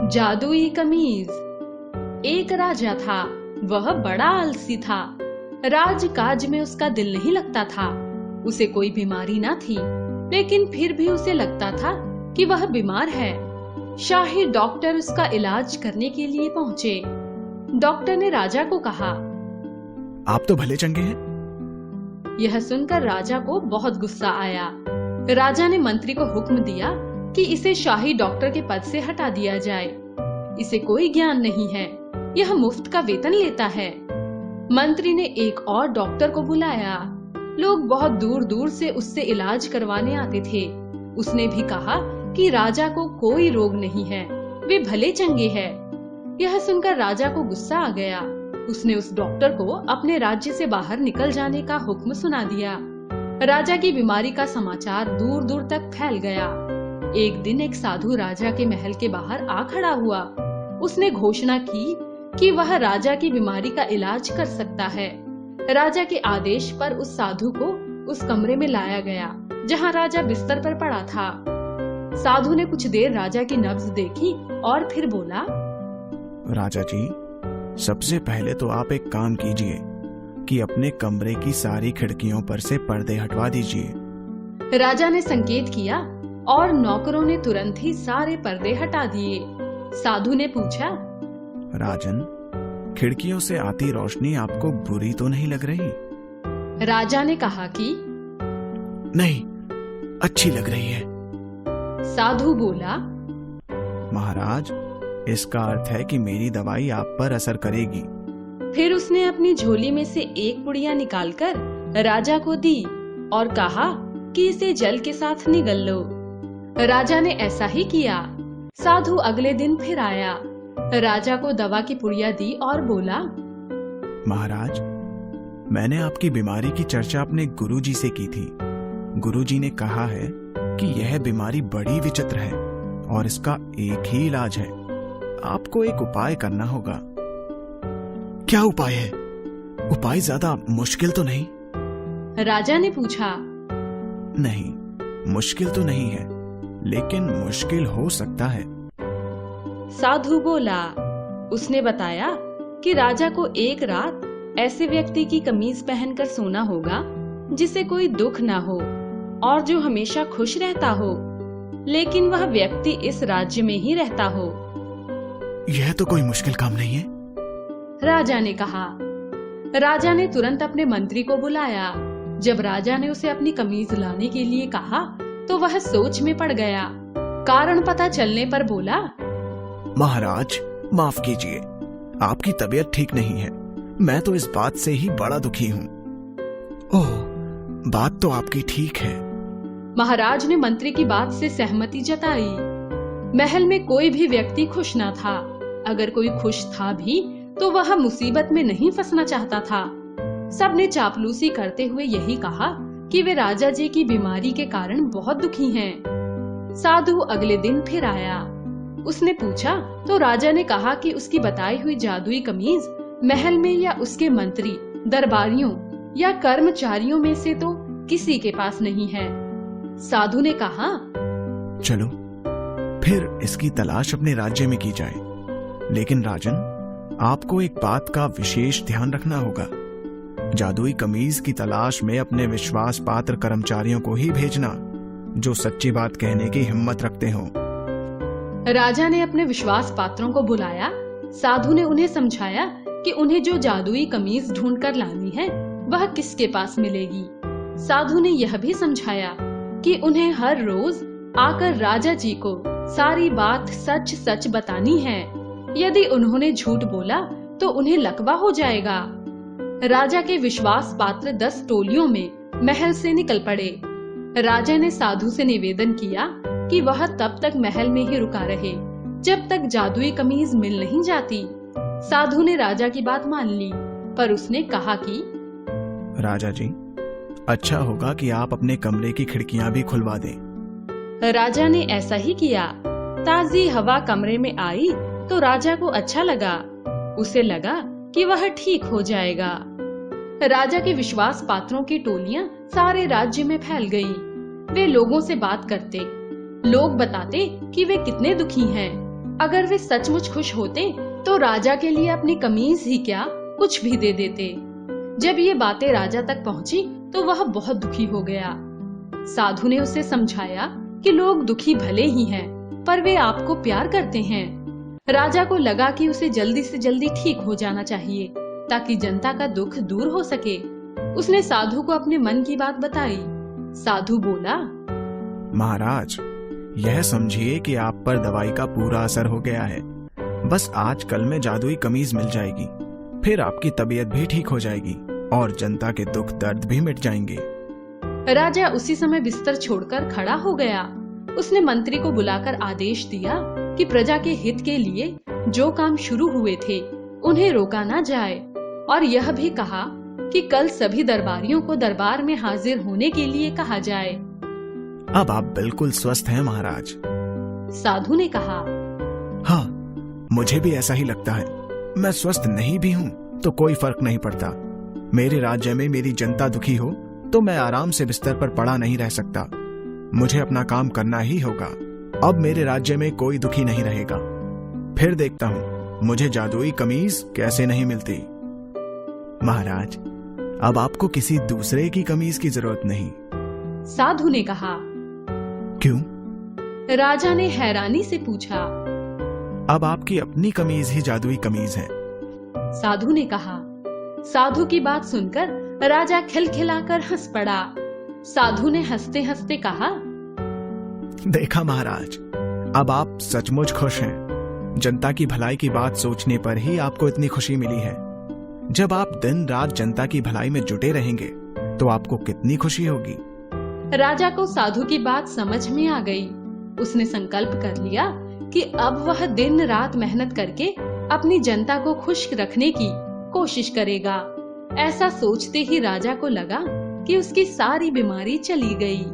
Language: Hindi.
जादुई कमीज। एक राजा था, वह बड़ा आलसी था। राजकाज में उसका दिल नहीं लगता था। उसे कोई बीमारी ना थी, लेकिन फिर भी उसे लगता था कि वह बीमार है। शाही डॉक्टर उसका इलाज करने के लिए पहुंचे। डॉक्टर ने राजा को कहा, आप तो भले चंगे हैं। यह सुनकर राजा को बहुत गुस्सा आया। राजा ने मंत्री को हुक्म दिया कि इसे शाही डॉक्टर के पद से हटा दिया जाए। इसे कोई ज्ञान नहीं है, यह मुफ्त का वेतन लेता है। मंत्री ने एक और डॉक्टर को बुलाया। लोग बहुत दूर दूर से उससे इलाज करवाने आते थे। उसने भी कहा कि राजा को कोई रोग नहीं है, वे भले चंगे हैं। यह सुनकर राजा को गुस्सा आ गया। उसने उस डॉक्टर को अपने राज्य से बाहर निकल जाने का हुक्म सुना दिया। राजा की बीमारी का समाचार दूर दूर तक फैल गया। एक दिन एक साधु राजा के महल के बाहर आ खड़ा हुआ। उसने घोषणा की कि वह राजा की बीमारी का इलाज कर सकता है। राजा के आदेश पर उस साधु को उस कमरे में लाया गया जहां राजा बिस्तर पर पड़ा था। साधु ने कुछ देर राजा की नब्ज देखी और फिर बोला, राजा जी, सबसे पहले तो आप एक काम कीजिए कि अपने कमरे की सारी खिड़कियों पर से पर्दे हटवा दीजिए। राजा ने संकेत किया और नौकरों ने तुरंत ही सारे पर्दे हटा दिए। साधु ने पूछा, राजन, खिड़कियों से आती रोशनी आपको बुरी तो नहीं लग रही? राजा ने कहा कि नहीं, अच्छी लग रही है। साधु बोला, महाराज, इसका अर्थ है कि मेरी दवाई आप पर असर करेगी। फिर उसने अपनी झोली में से एक पुड़िया निकालकर राजा को दी और कहा कि इसे जल के साथ निगल लो। राजा ने ऐसा ही किया। साधु अगले दिन फिर आया। राजा को दवा की पुड़िया दी और बोला, महाराज, मैंने आपकी बीमारी की चर्चा अपने गुरुजी से की थी। गुरुजी ने कहा है कि यह बीमारी बड़ी विचित्र है और इसका एक ही इलाज है। आपको एक उपाय करना होगा। क्या उपाय है? उपाय ज्यादा मुश्किल तो नहीं? राजा ने पूछा। नहीं, मुश्किल तो नहीं है, लेकिन मुश्किल हो सकता है। साधु बोला। उसने बताया कि राजा को एक रात ऐसे व्यक्ति की कमीज पहनकर सोना होगा जिसे कोई दुख ना हो और जो हमेशा खुश रहता हो, लेकिन वह व्यक्ति इस राज्य में ही रहता हो। यह तो कोई मुश्किल काम नहीं है, राजा ने कहा। राजा ने तुरंत अपने मंत्री को बुलाया। जब राजा ने उसे अपनी कमीज लाने के लिए कहा तो वह सोच में पड़ गया। कारण पता चलने पर बोला, महाराज, माफ कीजिए, आपकी तबीयत ठीक नहीं है। मैं तो इस बात से ही बड़ा दुखी हूँ। ओह, बात तो आपकी ठीक है। महाराज ने मंत्री की बात से सहमति जताई। महल में कोई भी व्यक्ति खुश न था। अगर कोई खुश था भी तो वह मुसीबत में नहीं फंसना चाहता था। सबने चापलूसी करते हुए यही कहा कि वे राजा जी की बीमारी के कारण बहुत दुखी हैं। साधु अगले दिन फिर आया। उसने पूछा तो राजा ने कहा कि उसकी बताई हुई जादुई कमीज महल में या उसके मंत्री, दरबारियों या कर्मचारियों में से तो किसी के पास नहीं है। साधु ने कहा, चलो फिर इसकी तलाश अपने राज्य में की जाए। लेकिन राजन, आपको एक बात का विशेष ध्यान रखना होगा। जादुई कमीज की तलाश में अपने विश्वास पात्र कर्मचारियों को ही भेजना जो सच्ची बात कहने की हिम्मत रखते हो। राजा ने अपने विश्वास पात्रों को बुलाया। साधु ने उन्हें समझाया कि उन्हें जो जादुई कमीज ढूंढ कर लानी है वह किसके पास मिलेगी। साधु ने यह भी समझाया कि उन्हें हर रोज आकर राजा जी को सारी बात सच सच बतानी है। यदि उन्होंने झूठ बोला तो उन्हें लकवा हो जाएगा। राजा के विश्वास पात्र 10 टोलियों में महल से निकल पड़े। राजा ने साधु से निवेदन किया कि वह तब तक महल में ही रुका रहे जब तक जादुई कमीज मिल नहीं जाती। साधु ने राजा की बात मान ली, पर उसने कहा कि राजा जी, अच्छा होगा कि आप अपने कमरे की खिड़कियां भी खुलवा दें। राजा ने ऐसा ही किया। ताजी हवा कमरे में आई तो राजा को अच्छा लगा। उसे लगा कि वह ठीक हो जाएगा। राजा के विश्वास पात्रों की टोलियां सारे राज्य में फैल गईं। वे लोगों से बात करते, लोग बताते कि वे कितने दुखी हैं। अगर वे सचमुच खुश होते तो राजा के लिए अपनी कमीज ही क्या कुछ भी दे देते। जब ये बातें राजा तक पहुंची तो वह बहुत दुखी हो गया। साधु ने उसे समझाया कि लोग दुखी भले ही हैं, पर वे आपको प्यार करते हैं। राजा को लगा कि उसे जल्दी से जल्दी ठीक हो जाना चाहिए ताकि जनता का दुख दूर हो सके। उसने साधु को अपने मन की बात बताई। साधु बोला, महाराज, यह समझिए कि आप पर दवाई का पूरा असर हो गया है। बस आज कल में जादुई कमीज मिल जाएगी, फिर आपकी तबीयत भी ठीक हो जाएगी और जनता के दुख दर्द भी मिट जाएंगे। राजा उसी समय बिस्तर छोड़कर खड़ा हो गया। उसने मंत्री को बुलाकर आदेश दिया कि प्रजा के हित के लिए जो काम शुरू हुए थे उन्हें रोका ना जाए, और यह भी कहा कि कल सभी दरबारियों को दरबार में हाजिर होने के लिए कहा जाए। अब आप बिल्कुल स्वस्थ हैं महाराज, साधु ने कहा। हाँ, मुझे भी ऐसा ही लगता है। मैं स्वस्थ नहीं भी हूँ तो कोई फर्क नहीं पड़ता। मेरे राज्य में मेरी जनता दुखी हो तो मैं आराम से बिस्तर पर पड़ा नहीं रह सकता। मुझे अपना काम करना ही होगा। अब मेरे राज्य में कोई दुखी नहीं रहेगा। फिर देखता हूँ मुझे जादुई कमीज कैसे नहीं मिलती। महाराज, अब आपको किसी दूसरे की कमीज की जरूरत नहीं, साधु ने कहा। क्यों? राजा ने हैरानी से पूछा। अब आपकी अपनी कमीज ही जादुई कमीज है, साधु ने कहा। साधु की बात सुनकर राजा खिलखिलाकर हंस पड़ा। साधु ने हंसते हंसते कहा, देखा महाराज, अब आप सचमुच खुश हैं। जनता की भलाई की बात सोचने पर ही आपको इतनी खुशी मिली है। जब आप दिन रात जनता की भलाई में जुटे रहेंगे तो आपको कितनी खुशी होगी। राजा को साधु की बात समझ में आ गई। उसने संकल्प कर लिया कि अब वह दिन रात मेहनत करके अपनी जनता को खुश रखने की कोशिश करेगा। ऐसा सोचते ही राजा को लगा कि उसकी सारी बीमारी चली गई।